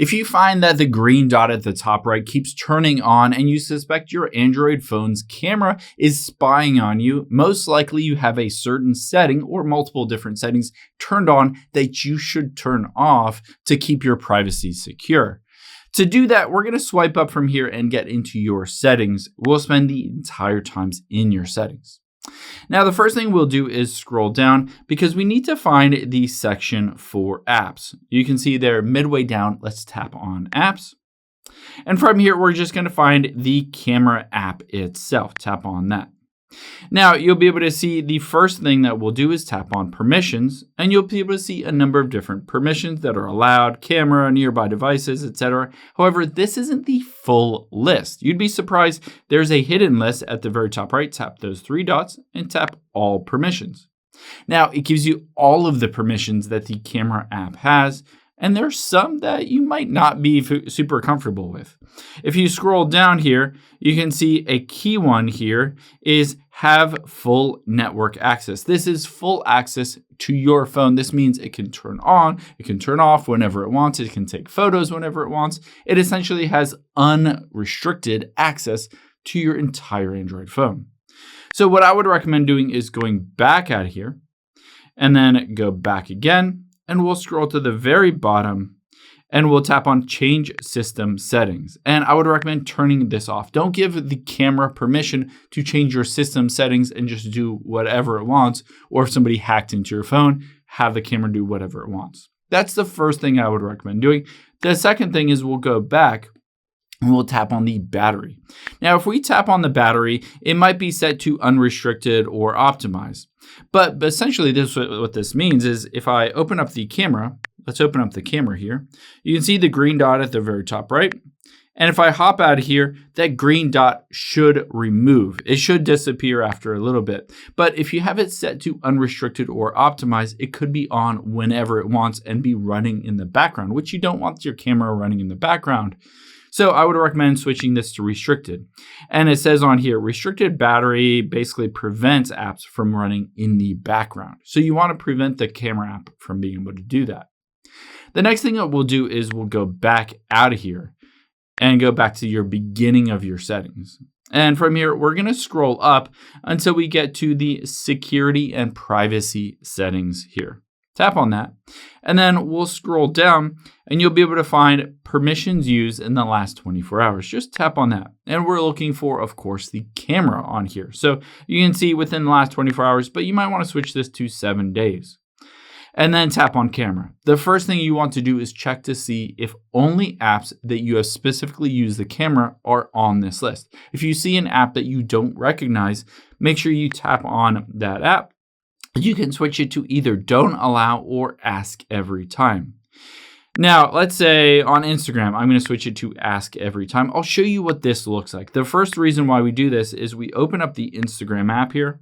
If you find that the green dot at the top right keeps turning on and you suspect your Android phone's camera is spying on you, most likely you have a certain setting or multiple different settings turned on that you should turn off to keep your privacy secure. To do that, we're going to swipe up from here and get into your settings. We'll spend the entire time in your settings. Now, the first thing we'll do is scroll down because we need to find the section for apps. You can see there midway down, let's tap on apps. And from here, we're just going to find the camera app itself. Tap on that. Now, you'll be able to see the first thing that we'll do is tap on permissions, and you'll be able to see a number of different permissions that are allowed, camera, nearby devices, etc. However, this isn't the full list. You'd be surprised there's a hidden list at the very top right. Tap those three dots and tap all permissions. Now, it gives you all of the permissions that the camera app has, and there's some that you might not be super comfortable with. If you scroll down here, you can see a key one here is have full network access. This is full access to your phone. This means it can turn on, it can turn off whenever it wants, it can take photos whenever it wants. It essentially has unrestricted access to your entire Android phone. So what I would recommend doing is going back out of here and then go back again. And we'll scroll to the very bottom and we'll tap on change system settings. And I would recommend turning this off. Don't give the camera permission to change your system settings and just do whatever it wants. Or if somebody hacked into your phone, have the camera do whatever it wants. That's the first thing I would recommend doing. The second thing is we'll go back and we'll tap on the battery. Now, if we tap on the battery, it might be set to unrestricted or optimized. But essentially, what this means is if I open up the camera, let's open up the camera here. You can see the green dot at the very top right. And if I hop out of here, that green dot should remove. It should disappear after a little bit. But if you have it set to unrestricted or optimized, it could be on whenever it wants and be running in the background, which you don't want your camera running in the background. So I would recommend switching this to restricted. And it says on here, restricted battery basically prevents apps from running in the background. So you want to prevent the camera app from being able to do that. The next thing that we'll do is we'll go back out of here and go back to your beginning of your settings. And from here, we're going to scroll up until we get to the security and privacy settings here. Tap on that, and then we'll scroll down and you'll be able to find permissions used in the last 24 hours. Just tap on that. And we're looking for, of course, the camera on here. So you can see within the last 24 hours, but you might want to switch this to 7 days. And then tap on camera. The first thing you want to do is check to see if only apps that you have specifically used the camera are on this list. If you see an app that you don't recognize, make sure you tap on that app. You can switch it to either don't allow or ask every time. Now, let's say on Instagram, I'm going to switch it to ask every time. I'll show you what this looks like. The first reason why we do this is we open up the Instagram app here.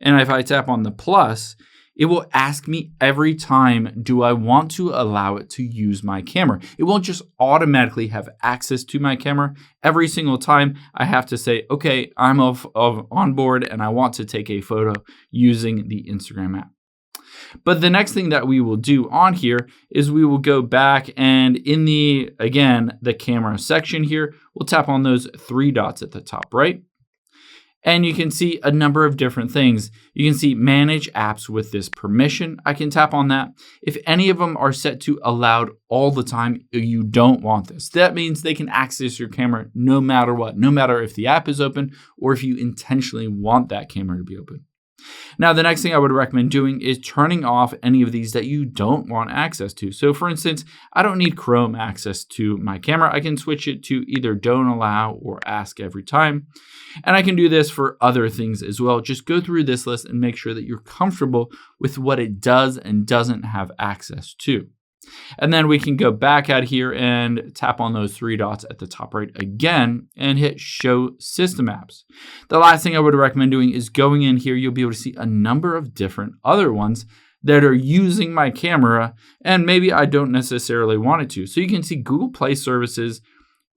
And if I tap on the plus, it will ask me every time, do I want to allow it to use my camera? It won't just automatically have access to my camera. Every single time I have to say, okay, I'm on board and I want to take a photo using the Instagram app. But the next thing that we will do on here is we will go back and in the camera section here, we'll tap on those three dots at the top right. And you can see a number of different things. You can see manage apps with this permission. I can tap on that. If any of them are set to allowed all the time, you don't want this. That means they can access your camera no matter what, no matter if the app is open or if you intentionally want that camera to be open. Now, the next thing I would recommend doing is turning off any of these that you don't want access to. So for instance, I don't need Chrome access to my camera. I can switch it to either don't allow or ask every time. And I can do this for other things as well. Just go through this list and make sure that you're comfortable with what it does and doesn't have access to. And then we can go back out here and tap on those three dots at the top right again and hit show system apps. The last thing I would recommend doing is going in here. You'll be able to see a number of different other ones that are using my camera and maybe I don't necessarily want it to. So you can see Google Play services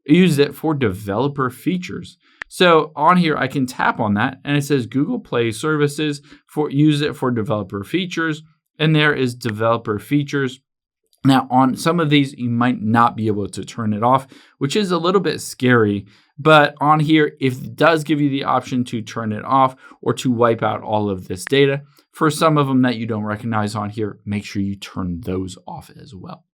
use it for developer features. So on here, I can tap on that and it says Google Play services use it for developer features. And there is developer features. Now, on some of these, you might not be able to turn it off, which is a little bit scary. But on here, if it does give you the option to turn it off or to wipe out all of this data, for some of them that you don't recognize on here, make sure you turn those off as well.